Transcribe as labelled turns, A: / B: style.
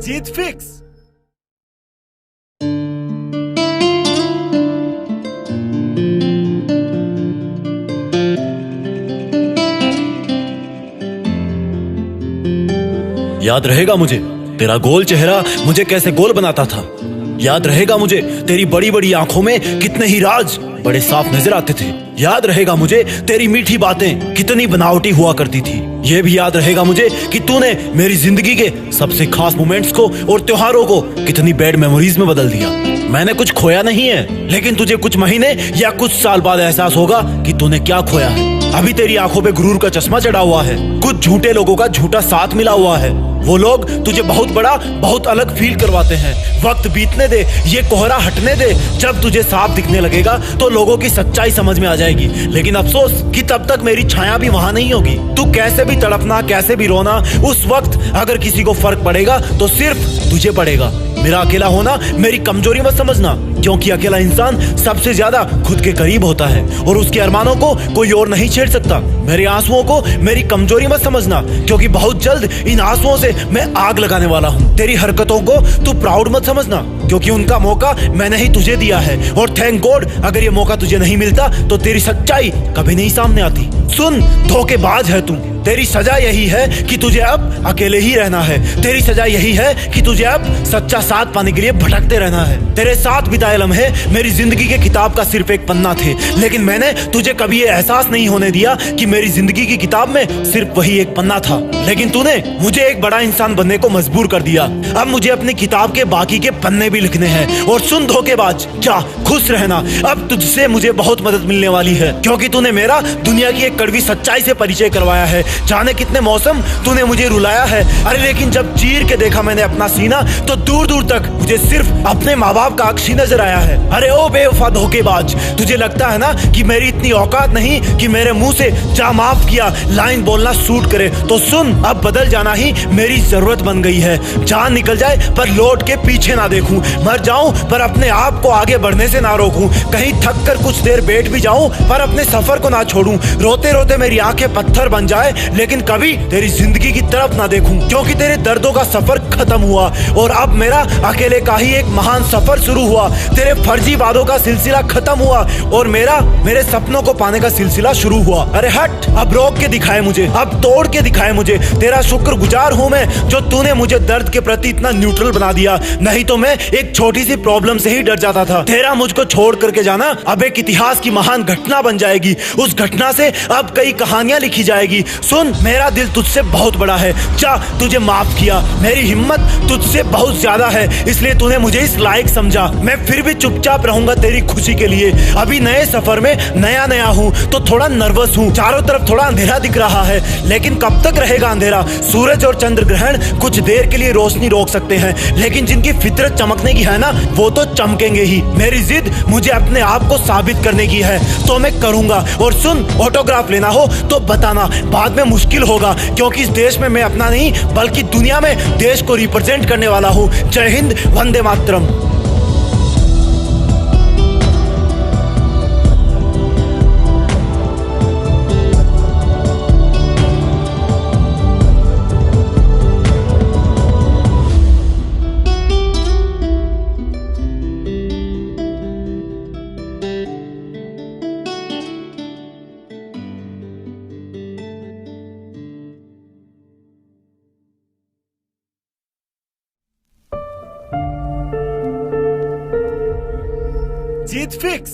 A: जीत fix. याद रहेगा मुझे तेरा गोल चेहरा मुझे कैसे गोल बनाता था। याद रहेगा मुझे तेरी बड़ी बड़ी आंखों में कितने ही राज बड़े साफ नजर आते थे। याद रहेगा मुझे तेरी मीठी बातें कितनी बनावटी हुआ करती थी। ये भी याद रहेगा मुझे कि तूने मेरी जिंदगी के सबसे खास मोमेंट्स को और त्योहारों को कितनी बैड मेमोरीज में बदल दिया। मैंने कुछ खोया नहीं है, लेकिन तुझे कुछ महीने या कुछ साल बाद एहसास होगा कि तूने क्या खोया है। अभी तेरी आंखों पे गुरूर का चश्मा चढ़ा हुआ है, कुछ झूठे लोगों का झूठा साथ मिला हुआ है। वो लोग तुझे बहुत बड़ा बहुत अलग फील करवाते हैं। वक्त बीतने दे, ये कोहरा हटने दे। जब तुझे साफ दिखने लगेगा तो लोगों की सच्चाई समझ में आ जाएगी। लेकिन अफसोस कि तब तक मेरी छाया भी वहां नहीं होगी। तू कैसे भी तड़पना, कैसे भी रोना, उस वक्त अगर किसी को फर्क पड़ेगा तो सिर्फ तुझे पड़ेगा। मेरा अकेला होना मेरी कमजोरी मत समझना, क्योंकि अकेला इंसान सबसे ज्यादा खुद के करीब होता है और उसके अरमानों को कोई और नहीं छेड़ सकता। मेरे आंसुओं को मेरी कमजोरी मत समझना, क्योंकि बहुत जल्द इन आंसुओं से मैं आग लगाने वाला हूँ। तेरी हरकतों को तू प्राउड मत समझना, क्योंकि उनका मौका मैंने ही तुझे दिया है। और थैंक गॉड अगर ये मौका तुझे नहीं मिलता तो तेरी सच्चाई कभी नहीं सामने आती। सुन, धोखेबाज है तू। तेरी सजा यही है कि तुझे अब अकेले ही रहना है। तेरी सजा यही है कि तुझे अब सच्चा साथ पाने के लिए भटकते रहना है। तेरे साथ बिताए लम्हे मेरी जिंदगी के किताब का सिर्फ एक पन्ना थे, लेकिन मैंने तुझे कभी ये एहसास नहीं होने दिया कि मेरी जिंदगी की किताब में सिर्फ वही एक पन्ना था। लेकिन तूने मुझे एक बड़ा इंसान बनने को मजबूर कर दिया। अब मुझे अपनी किताब के बाकी के पन्ने भी लिखने हैं। और सुन धोखेबाज, जा खुश रहना। अब तुझसे मुझे बहुत मदद मिलने वाली है, क्योंकि तूने मेरा दुनिया की एक कड़वी सच्चाई से परिचय करवाया है। जाने कितने मौसम तूने मुझे रुलाया है। अरे लेकिन जब चीर के देखा मैंने अपना सीना तो दूर दूर तक मुझे सिर्फ अपने माँ बाप का अक्ष ही नजर आया है। अरे ओ बेवफा धोखेबाज, तुझे लगता है ना कि मेरी इतनी औकात नहीं कि मेरे मुंह से जा माफ किया लाइन बोलना सूट करे। तो सुन, अब बदल जाना ही मेरी जरूरत बन गई है। जान निकल जाए पर लौट के पीछे ना देखूं, मर जाऊं पर अपने आप को आगे बढ़ने से ना रोकूं, कहीं थक कर कुछ देर बैठ भी जाऊं पर अपने सफर को ना छोड़ूं। रोते रोते मेरी आंखें पत्थर बन जाए, लेकिन कभी तेरी जिंदगी की तरफ ना देखूं, क्योंकि तेरे दर्दों का सफर खत्म हुआ और अब मेरा अकेले का ही एक महान सफर शुरू हुआ। तेरे फर्जी वादों का सिलसिला खत्म हुआ और मेरे सपनों को पाने का सिलसिला शुरू हुआ। अरे हट, अब रोक के दिखाए मुझे, अब तोड़ के दिखाए मुझे। तेरा शुक्रगुजार हूँ मैं जो तूने मुझे दर्द के प्रति इतना न्यूट्रल बना दिया, नहीं तो मैं एक छोटी सी प्रॉब्लम से ही डर जाता था। तेरा मुझको छोड़ करके जाना अब एक इतिहास की महान घटना बन जाएगी। उस घटना से अब कई कहानियां लिखी जाएगी। सुन, मेरा दिल तुझसे बहुत बड़ा है। जा, तुझे माफ किया। मेरी हिम्मत तुझसे बहुत ज्यादा है, इसलिए तूने मुझे इस लायक समझा। मैं फिर भी चुपचाप रहूंगा तेरी खुशी के लिए। अभी नए सफर में नया हूँ तो थोड़ा नर्वस हूँ। चारों तरफ थोड़ा अंधेरा दिख रहा है, लेकिन कब तक रहेगा अंधेरा? सूरज और चंद्र ग्रहण कुछ देर के लिए रोशनी रोक सकते हैं, लेकिन जिनकी फितरत चमकने की है ना, वो तो चमकेंगे ही। मेरी जिद मुझे अपने आप को साबित करने की है, तो मैं करूंगा। और सुन, ऑटोग्राफ लेना हो तो बताना, बाद में मुश्किल होगा, क्योंकि इस देश में मैं अपना नहीं बल्कि दुनिया में देश को रिप्रेजेंट करने वाला हूँ। जय हिंद, वंदे मातरम। जीत फिक्स।